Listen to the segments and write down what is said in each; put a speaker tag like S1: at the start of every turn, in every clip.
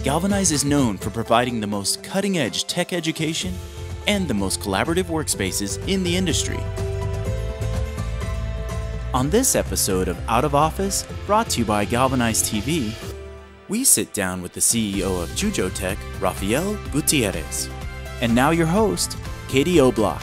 S1: Galvanize is known for providing the most cutting-edge tech education and the most collaborative workspaces in the industry. On this episode of Out of Office, brought to you by GalvanizeTV, we sit down with the CEO of Jujotech, Rafael Gutierrez. And now your host, Katie O'Block.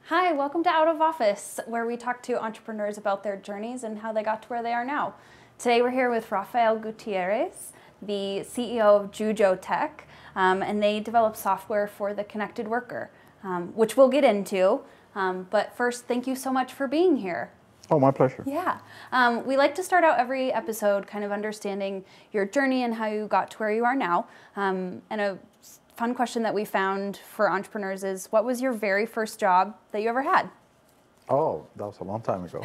S2: Hi, welcome to Out of Office, where we talk to entrepreneurs about their journeys and how they got to where they are now. Today we're here with Rafael Gutierrez, the CEO of Jujotech, and they develop software for the connected worker, which we'll get into. But first, thank you so much for being here.
S3: Oh, my pleasure.
S2: Yeah. We like to start out every episode kind of understanding your journey and how you got to where you are now. And a fun question that we found for entrepreneurs is, what was your very first job that you ever had?
S3: Oh, that was a long time ago.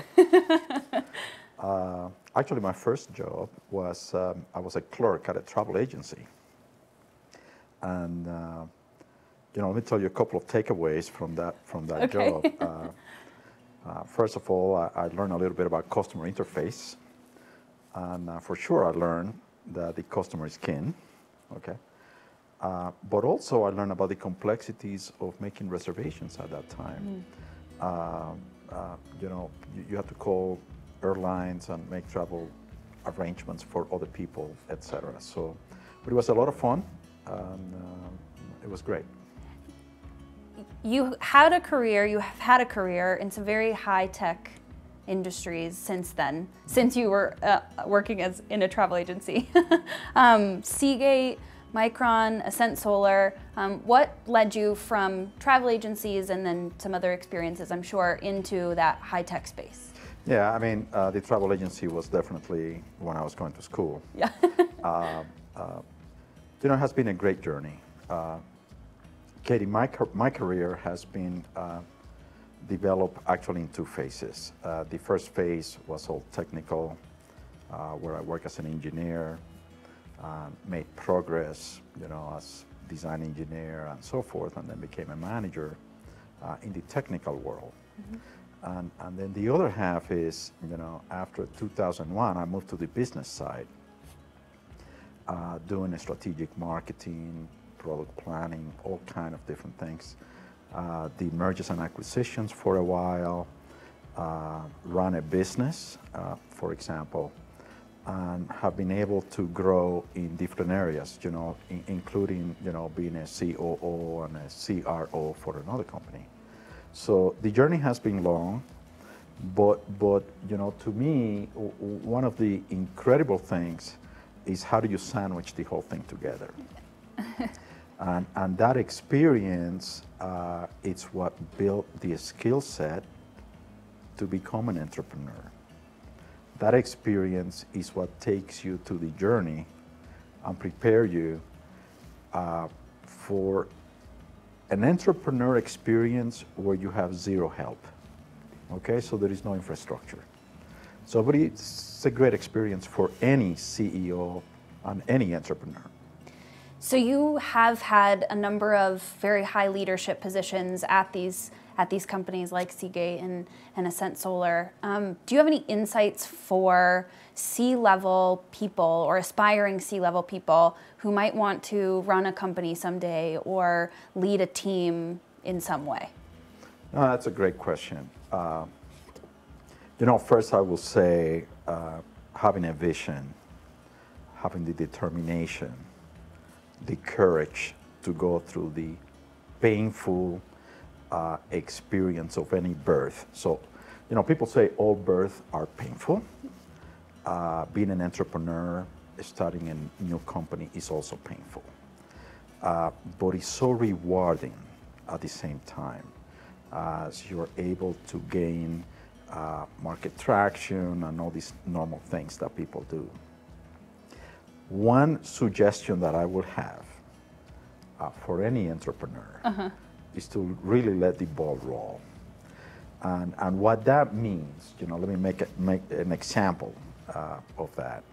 S3: Actually, my first job was, I was a clerk at a travel agency. And, let me tell you a couple of takeaways from that
S2: Okay.
S3: job. First of all, I learned a little bit about customer interface. And for sure, I learned that the customer is king, okay? But also I learned about the complexities of making reservations at that time. You have to call airlines and make travel arrangements for other people, etc. So, but it was a lot of fun, and it was great.
S2: You have had a career in some very high-tech industries since then, since you were working in a travel agency. Seagate, Micron, Ascent Solar. What led you from travel agencies and then some other experiences, I'm sure, into that high-tech space?
S3: Yeah, I mean, the travel agency was definitely when I was going to school.
S2: Yeah.
S3: It has been a great journey. Katie, my career has been developed actually in two phases. The first phase was all technical, where I worked as an engineer, made progress, as design engineer and so forth, and then became a manager in the technical world. Mm-hmm. And then the other half is, after 2001, I moved to the business side, doing strategic marketing, product planning, all kind of different things. The mergers and acquisitions for a while, run a business, for example, and have been able to grow in different areas, including, being a COO and a CRO for another company. So the journey has been long, but to me, one of the incredible things is how do you sandwich the whole thing together? And that experience, it's what built the skill set to become an entrepreneur. That experience is what takes you to the journey and prepare you for an entrepreneur experience where you have zero help. Okay, so there is no infrastructure. So, but it's a great experience for any CEO and any entrepreneur.
S2: So you have had a number of very high leadership positions at these companies like Seagate and Ascent Solar. Do you have any insights for C-level people or aspiring C-level people who might want to run a company someday or lead a team in some way?
S3: No, that's a great question. First I will say having a vision, having the determination, the courage to go through the painful experience of any birth. So, people say all births are painful. Being an entrepreneur, starting a new company is also painful. But it's so rewarding at the same time as you're able to gain market traction and all these normal things that people do. One suggestion that I would have for any entrepreneur is to really let the ball roll. And what that means, let me make an example of that,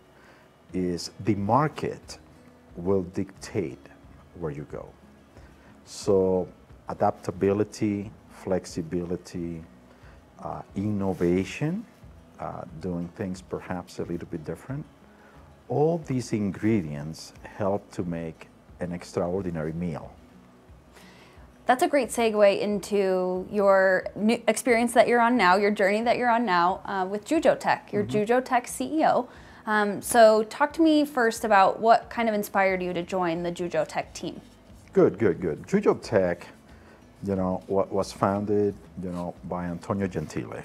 S3: is the market will dictate where you go. So adaptability, flexibility, innovation doing things perhaps a little bit different. All these ingredients help to make an extraordinary meal.
S2: That's a great segue into your new experience that you're on now, your journey that you're on now with Jujotech. You're Jujotech CEO. So talk to me first about what kind of inspired you to join the Jujotech team.
S3: Good. Jujotech, was founded, by Antonio Gentile,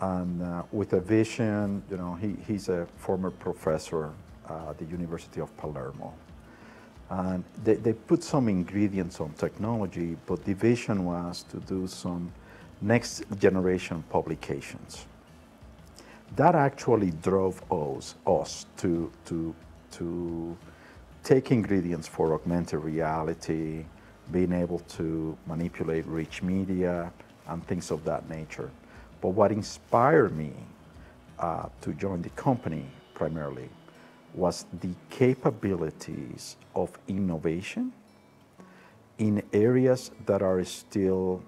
S3: and with a vision. He's a former professor at the University of Palermo, and they put some ingredients on technology, but the vision was to do some next generation publications. That actually drove us to take ingredients for augmented reality, being able to manipulate rich media and things of that nature. But what inspired me to join the company primarily was the capabilities of innovation in areas that are still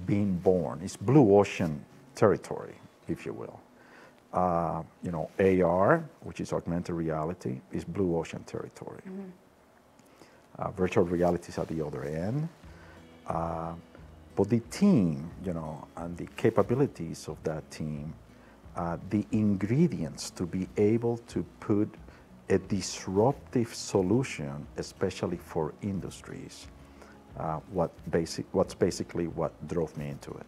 S3: being born. It's blue ocean territory, if you will. AR, which is augmented reality, is blue ocean territory. Virtual reality is at the other end. But the team, and the capabilities of that team, the ingredients to be able to put a disruptive solution, especially for industries, what's basically what drove me into it.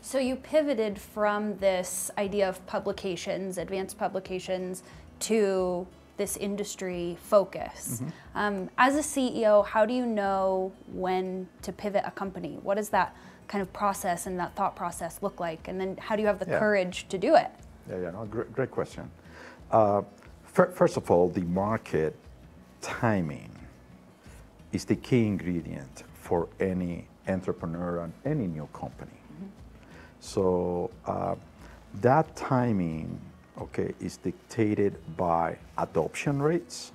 S2: So you pivoted from this idea of publications, advanced publications, to this industry focus. As a CEO, how do you know when to pivot a company? What does that kind of process and that thought process look like? And then how do you have the courage to do it?
S3: Great question. First of all, the market timing is the key ingredient for any entrepreneur and any new company. So that timing, is dictated by adoption rates,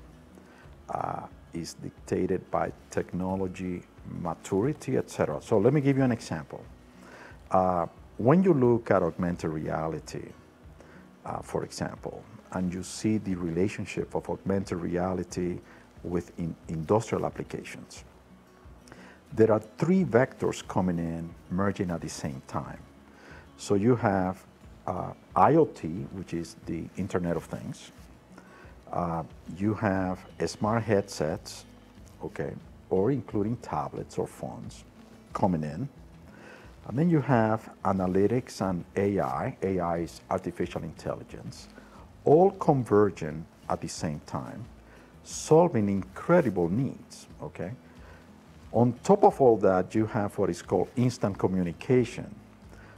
S3: is dictated by technology maturity, etc. So let me give you an example. When you look at augmented reality, for example, and you see the relationship of augmented reality with industrial applications, there are three vectors coming in, merging at the same time. So you have IoT, which is the Internet of Things. You have smart headsets, or including tablets or phones coming in. And then you have analytics and AI. AI is artificial intelligence, all converging at the same time, solving incredible needs, On top of all that, you have what is called instant communication.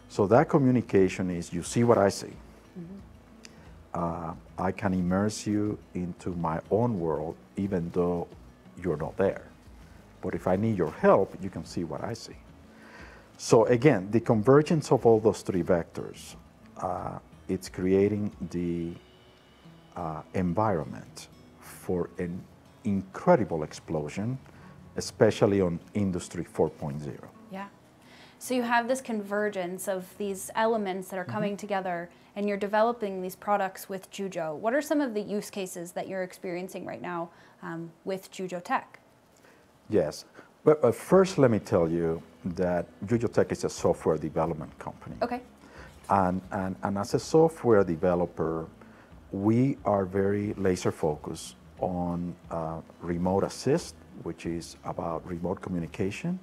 S3: So that communication is, you see what I see. I can immerse you into my own world, even though you're not there. But if I need your help, you can see what I see. So again, the convergence of all those three vectors, it's creating the environment for an incredible explosion, especially on Industry 4.0.
S2: Yeah. So you have this convergence of these elements that are coming together, and you're developing these products with Jujo. What are some of the use cases that you're experiencing right now with Jujotech?
S3: Yes. But first, let me tell you that Jujotech is a software development company. And as a software developer, we are very laser focused on remote assist, which is about remote communication,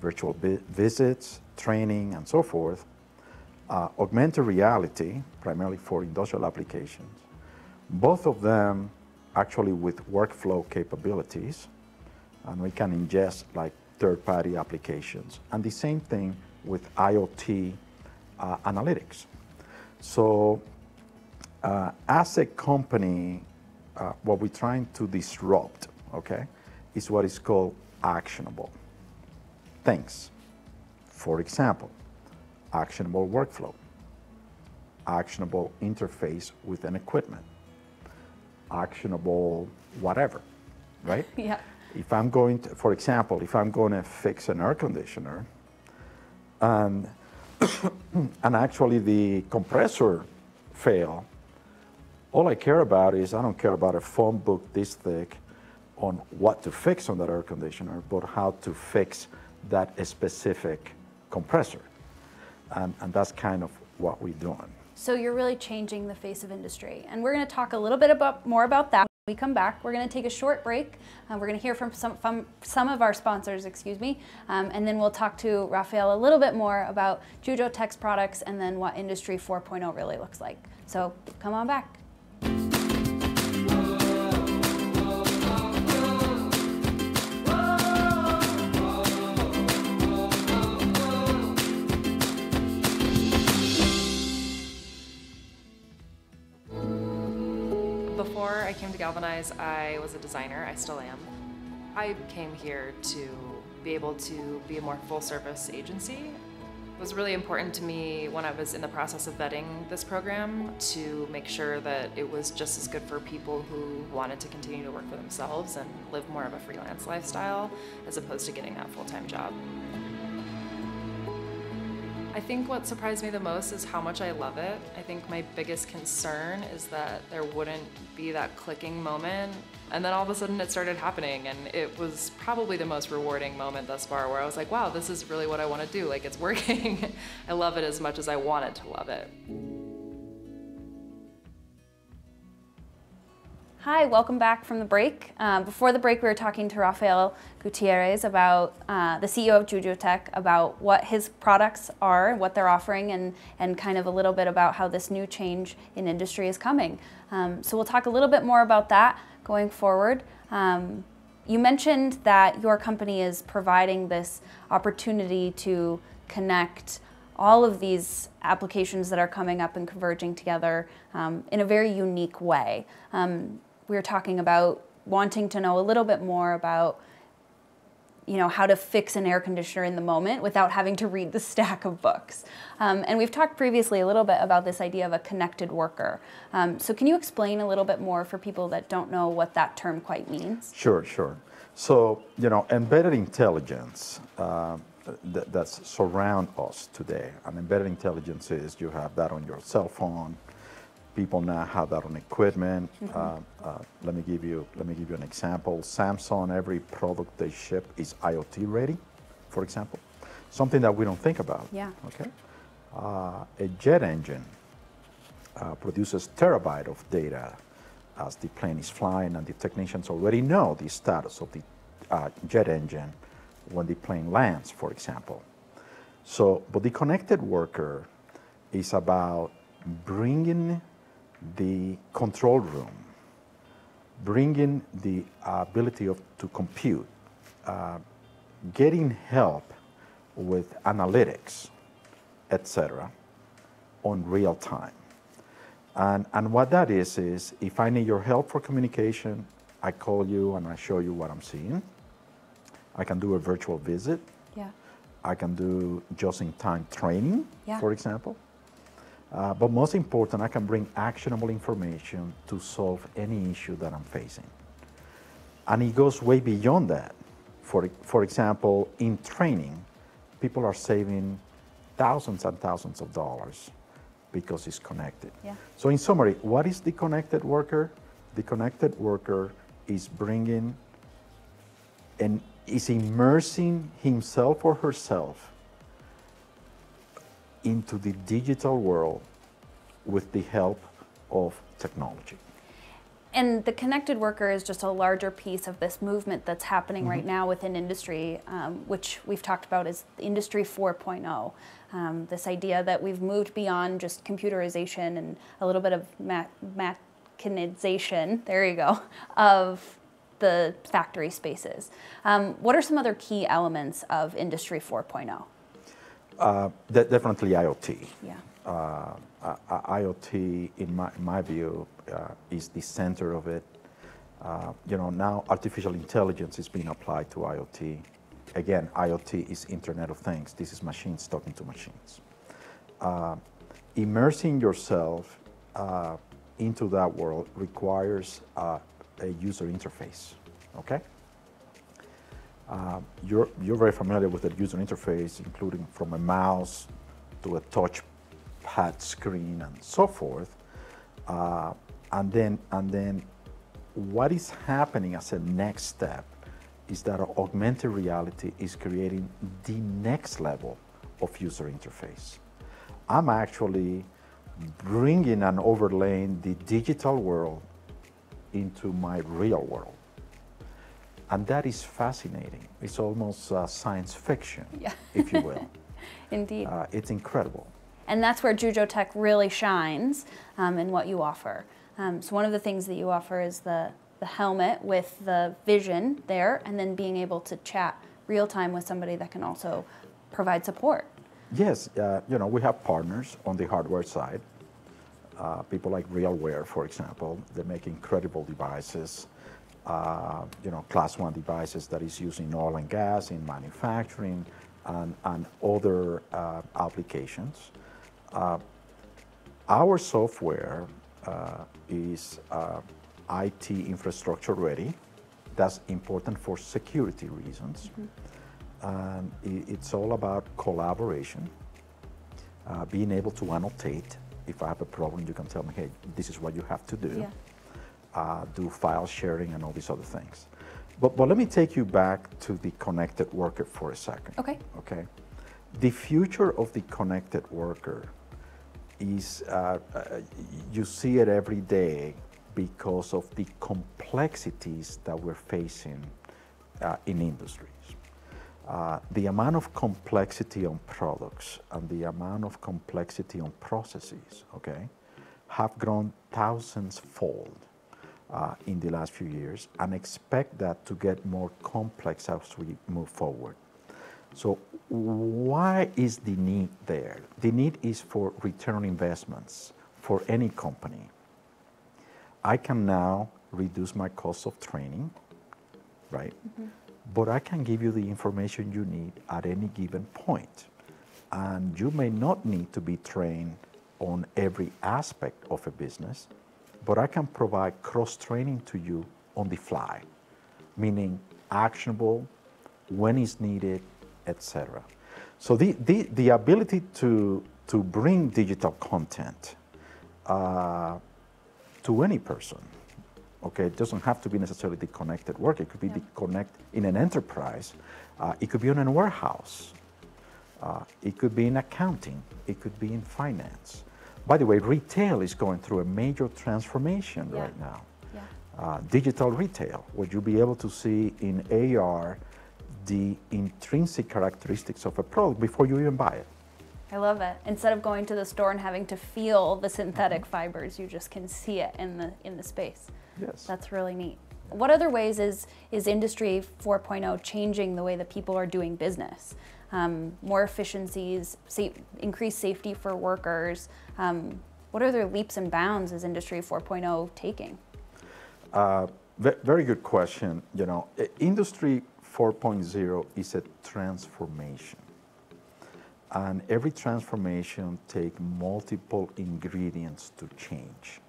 S3: virtual visits, training, and so forth. Augmented reality, primarily for industrial applications. Both of them actually with workflow capabilities, and we can ingest like third-party applications. And the same thing with IoT analytics. So as a company, what we're trying to disrupt, is what is called actionable things. For example, actionable workflow, actionable interface with an equipment, actionable whatever, right?
S2: Yeah.
S3: If I'm going to, for example, if I'm going to fix an air conditioner, and and actually the compressor fail, all I care about is I don't care about a phone book this thick on what to fix on that air conditioner, but how to fix that specific compressor. And that's kind of what we're doing.
S2: So you're really changing the face of industry. And we're going to talk a little bit more about that when we come back. We're going to take a short break. We're going to hear from some of our sponsors, and then we'll talk to Rafael a little bit more about Jujotech's products and then what Industry 4.0 really looks like. So come on back.
S4: Before I came to Galvanize, I was a designer. I still am. I came here to be able to be a more full-service agency. It was really important to me when I was in the process of vetting this program to make sure that it was just as good for people who wanted to continue to work for themselves and live more of a freelance lifestyle as opposed to getting that full-time job. I think what surprised me the most is how much I love it. I think my biggest concern is that there wouldn't be that clicking moment, and then all of a sudden it started happening, and it was probably the most rewarding moment thus far, where I was like, wow, this is really what I want to do. Like, it's working. I love it as much as I wanted to love it.
S2: Hi, welcome back from the break. Before the break, we were talking to Rafael Gutierrez, about the CEO of Jujotech, about what his products are, what they're offering, and kind of a little bit about how this new change in industry is coming. So we'll talk a little bit more about that going forward. You mentioned that your company is providing this opportunity to connect all of these applications that are coming up and converging together in a very unique way. We were talking about wanting to know a little bit more about, how to fix an air conditioner in the moment without having to read the stack of books. And we've talked previously a little bit about this idea of a connected worker. So can you explain a little bit more for people that don't know what that term quite means?
S3: Sure. So, embedded intelligence that surround us today. And embedded intelligence is you have that on your cell phone. People now have that on equipment. Let me give you an example. Samsung, every product they ship is IoT ready, for example. Something that we don't think about.
S2: Yeah.
S3: Okay. A jet engine produces terabyte of data as the plane is flying, and the technicians already know the status of the jet engine when the plane lands, for example. So, but the connected worker is about bringing the control room, bringing the ability to compute, getting help with analytics, etc., on real time. And what that is if I need your help for communication, I call you and I show you what I'm seeing. I can do a virtual visit.
S2: Yeah.
S3: I can do just-in-time training,
S2: yeah.
S3: for example. But most important, I can bring actionable information to solve any issue that I'm facing. And it goes way beyond that. For example, in training, people are saving thousands and thousands of dollars because it's connected.
S2: Yeah.
S3: So in summary, what is the connected worker? The connected worker is bringing and is immersing himself or herself into the digital world with the help of technology.
S2: And the connected worker is just a larger piece of this movement that's happening right now within industry, which we've talked about as Industry 4.0. This idea that we've moved beyond just computerization and a little bit of mechanization, there you go, of the factory spaces. What are some other key elements of Industry 4.0?
S3: Definitely IoT.
S2: Yeah.
S3: IoT, in my view, is the center of it. Now artificial intelligence is being applied to IoT. Again, IoT is Internet of Things. This is machines talking to machines. Immersing yourself into that world requires a user interface, okay? You're very familiar with the user interface, including from a mouse to a touch pad screen and so forth. And then what is happening as a next step is that augmented reality is creating the next level of user interface. I'm actually bringing and overlaying the digital world into my real world. And that is fascinating. It's almost science fiction, if you will.
S2: Indeed.
S3: It's incredible.
S2: And that's where Jujotech really shines in what you offer. So one of the things that you offer is the helmet with the vision there, and then being able to chat real time with somebody that can also provide support.
S3: Yes, we have partners on the hardware side. People like RealWear, for example, they make incredible devices. Class 1 devices that is used in oil and gas, in manufacturing, and other applications. Our software is IT infrastructure ready. That's important for security reasons. And it's all about collaboration, being able to annotate. If I have a problem, you can tell me, hey, this is what you have to do. Do file sharing and all these other things. But let me take you back to the connected worker for a second. Okay. The future of the connected worker is, you see it every day because of the complexities that we're facing in industries. The amount of complexity on products and the amount of complexity on processes, have grown thousands-fold in the last few years, and expect that to get more complex as we move forward. So why is the need there? The need is for return on investments for any company. I can now reduce my cost of training, right? But I can give you the information you need at any given point. And you may not need to be trained on every aspect of a business, but I can provide cross-training to you on the fly, meaning actionable, when it's needed, etc. So the ability to bring digital content to any person, it doesn't have to be necessarily the connected work. It could be the connect in an enterprise. It could be in a warehouse. It could be in accounting. It could be in finance. By the way, retail is going through a major transformation right now. Digital retail, where you'll be able to see in AR the intrinsic characteristics of a product before you even buy it.
S2: I love it. Instead of going to the store and having to feel the synthetic fibers, you just can see it in the space.
S3: Yes.
S2: That's really neat. What other ways is Industry 4.0 changing the way that people are doing business? More efficiencies, increased safety for workers. What other leaps and bounds is Industry 4.0 taking?
S3: Very good question. Industry 4.0 is a transformation. And every transformation takes multiple ingredients to change.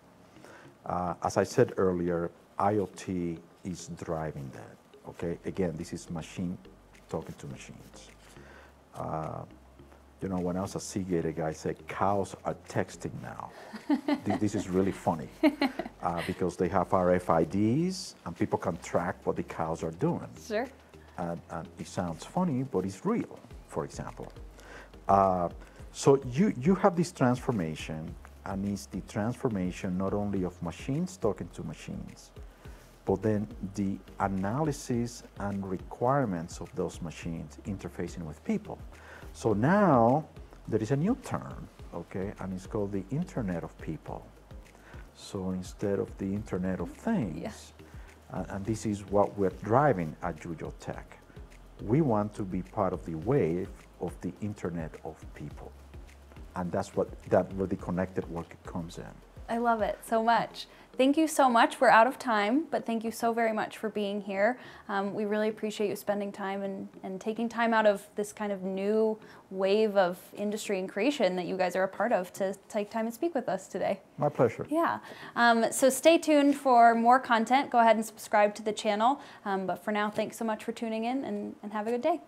S3: As I said earlier, IoT is driving that, Again, this is machine talking to machines. When I was a Seagate, a guy said, cows are texting now. This is really funny because they have RFIDs and people can track what the cows are doing.
S2: Sure.
S3: And it sounds funny, but it's real, for example. So you have this transformation, and it's the transformation not only of machines talking to machines, but then the analysis and requirements of those machines interfacing with people. So now there is a new term, and it's called the Internet of People. So instead of the Internet of Things, and this is what we're driving at Jujotech, we want to be part of the wave of the Internet of People. And that's where the connected work comes in.
S2: I love it so much. Thank you so much. We're out of time, but thank you so very much for being here. We really appreciate you spending time and taking time out of this kind of new wave of industry and creation that you guys are a part of to take time and speak with us today.
S3: My pleasure.
S2: Yeah. So stay tuned for more content. Go ahead and subscribe to the channel. But for now, thanks so much for tuning in and have a good day.